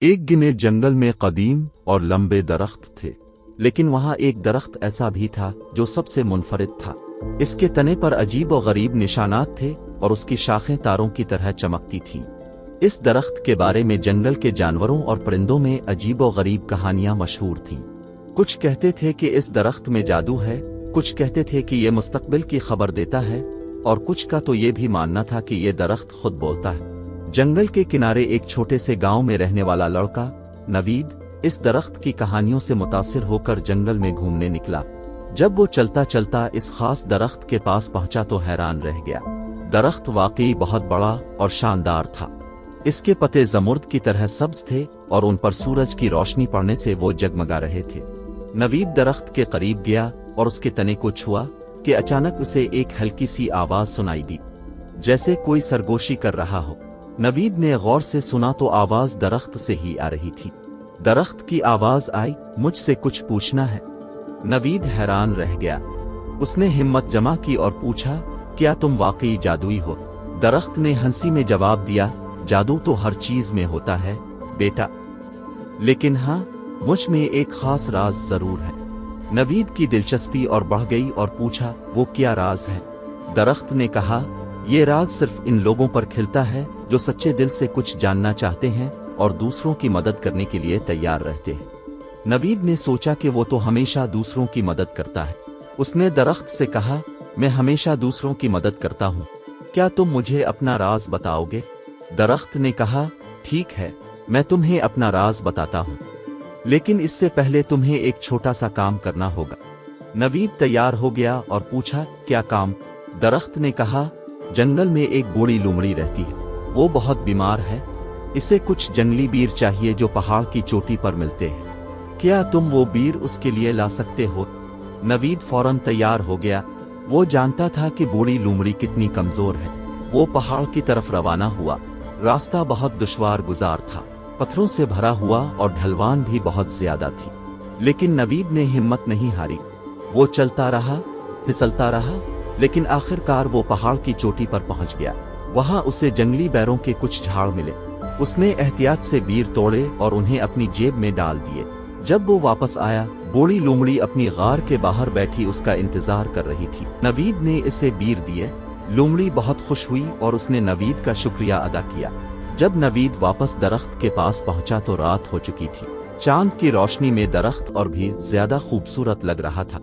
ایک گنے جنگل میں قدیم اور لمبے درخت تھے، لیکن وہاں ایک درخت ایسا بھی تھا جو سب سے منفرد تھا۔ اس کے تنے پر عجیب و غریب نشانات تھے اور اس کی شاخیں تاروں کی طرح چمکتی تھیں۔ اس درخت کے بارے میں جنگل کے جانوروں اور پرندوں میں عجیب و غریب کہانیاں مشہور تھیں۔ کچھ کہتے تھے کہ اس درخت میں جادو ہے، کچھ کہتے تھے کہ یہ مستقبل کی خبر دیتا ہے، اور کچھ کا تو یہ بھی ماننا تھا کہ یہ درخت خود بولتا ہے۔ جنگل کے کنارے ایک چھوٹے سے گاؤں میں رہنے والا لڑکا نوید اس درخت کی کہانیوں سے متاثر ہو کر جنگل میں گھومنے نکلا۔ جب وہ چلتا چلتا اس خاص درخت کے پاس پہنچا تو حیران رہ گیا۔ درخت واقعی بہت بڑا اور شاندار تھا۔ اس کے پتے زمرد کی طرح سبز تھے اور ان پر سورج کی روشنی پڑنے سے وہ جگمگا رہے تھے۔ نوید درخت کے قریب گیا اور اس کے تنے کو چھوا کہ اچانک اسے ایک ہلکی سی آواز سنائی دی، جیسے کوئی سرگوشی کر رہا ہو۔ نوید نے غور سے سنا تو آواز درخت سے ہی آ رہی تھی۔ درخت کی آواز آئی، مجھ سے کچھ پوچھنا ہے؟ نوید حیران رہ گیا۔ اس نے ہمت جمع کی اور پوچھا، کیا تم واقعی جادوئی ہو؟ درخت نے ہنسی میں جواب دیا، جادو تو ہر چیز میں ہوتا ہے بیٹا، لیکن ہاں، مجھ میں ایک خاص راز ضرور ہے۔ نوید کی دلچسپی اور بڑھ گئی اور پوچھا، وہ کیا راز ہے؟ درخت نے کہا، یہ راز صرف ان لوگوں پر کھلتا ہے جو سچے دل سے کچھ جاننا چاہتے ہیں اور دوسروں کی مدد کرنے کے لیے تیار رہتے ہیں۔ نوید نے سوچا کہ وہ تو ہمیشہ دوسروں کی مدد کرتا ہے۔ اس نے درخت سے کہا، میں ہمیشہ دوسروں کی مدد کرتا ہوں، کیا تم مجھے اپنا راز بتاؤ گے؟ درخت نے کہا، ٹھیک ہے، میں تمہیں اپنا راز بتاتا ہوں، لیکن اس سے پہلے تمہیں ایک چھوٹا سا کام کرنا ہوگا۔ نوید تیار ہو گیا اور پوچھا، کیا کام؟ درخت نے کہا، جنگل میں ایک بوڑھی لومڑی رہتی ہے، وہ بہت بیمار ہے، اسے کچھ جنگلی بیر چاہیے جو پہاڑ کی چوٹی پر ملتے ہیں، کیا تم وہ بیر اس کے لیے لا سکتے ہو؟ نوید فوراً تیار ہو گیا۔ وہ جانتا تھا کہ بوڑھی لومڑی کتنی کمزور ہے۔ وہ پہاڑ کی طرف روانہ ہوا۔ راستہ بہت دشوار گزار تھا، پتھروں سے بھرا ہوا اور ڈھلوان بھی بہت زیادہ تھی، لیکن نوید نے ہمت نہیں ہاری۔ وہ چلتا رہا، پھسلتا رہا، لیکن آخر کار وہ پہاڑ کی چوٹی پر پہنچ گیا۔ وہاں اسے جنگلی بیروں کے کچھ جھاڑ ملے۔ اس نے احتیاط سے بیر توڑے اور انہیں اپنی جیب میں ڈال دیے۔ جب وہ واپس آیا، بوڑھی لومڑی اپنی غار کے باہر بیٹھی اس کا انتظار کر رہی تھی۔ نوید نے اسے بیر دیے۔ لومڑی بہت خوش ہوئی اور اس نے نوید کا شکریہ ادا کیا۔ جب نوید واپس درخت کے پاس پہنچا تو رات ہو چکی تھی۔ چاند کی روشنی میں درخت اور بھی زیادہ خوبصورت لگ رہا تھا۔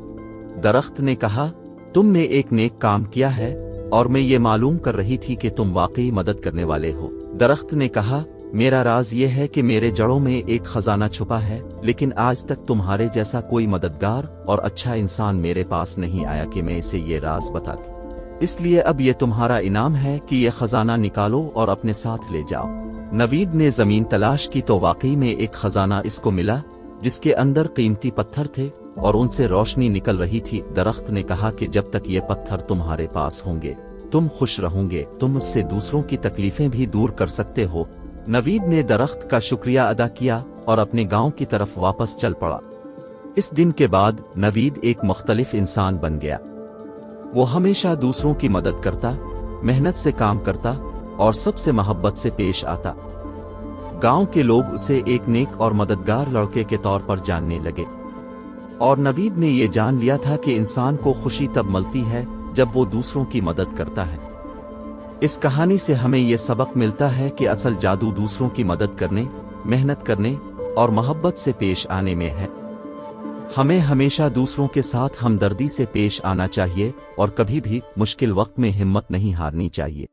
درخت نے کہا، تم نے ایک نیک کام کیا ہے اور میں یہ معلوم کر رہی تھی کہ تم واقعی مدد کرنے والے ہو۔ درخت نے کہا، میرا راز یہ ہے کہ میرے جڑوں میں ایک خزانہ چھپا ہے، لیکن آج تک تمہارے جیسا کوئی مددگار اور اچھا انسان میرے پاس نہیں آیا کہ میں اسے یہ راز بتاتی۔ اس لیے اب یہ تمہارا انعام ہے کہ یہ خزانہ نکالو اور اپنے ساتھ لے جاؤ۔ نوید نے زمین تلاش کی تو واقعی میں ایک خزانہ اس کو ملا، جس کے اندر قیمتی پتھر تھے اور ان سے روشنی نکل رہی تھی۔ درخت نے کہا کہ جب تک یہ پتھر تمہارے پاس ہوں گے تم خوش رہو گے، تم اس سے دوسروں کی تکلیفیں بھی دور کر سکتے ہو۔ نوید نے درخت کا شکریہ ادا کیا اور اپنے گاؤں کی طرف واپس چل پڑا۔ اس دن کے بعد نوید ایک مختلف انسان بن گیا۔ وہ ہمیشہ دوسروں کی مدد کرتا، محنت سے کام کرتا اور سب سے محبت سے پیش آتا۔ گاؤں کے لوگ اسے ایک نیک اور مددگار لڑکے کے طور پر جاننے لگے، اور نوید نے یہ جان لیا تھا کہ انسان کو خوشی تب ملتی ہے جب وہ دوسروں کی مدد کرتا ہے۔ اس کہانی سے ہمیں یہ سبق ملتا ہے کہ اصل جادو دوسروں کی مدد کرنے، محنت کرنے اور محبت سے پیش آنے میں ہے۔ ہمیں ہمیشہ دوسروں کے ساتھ ہمدردی سے پیش آنا چاہیے اور کبھی بھی مشکل وقت میں ہمت نہیں ہارنی چاہیے۔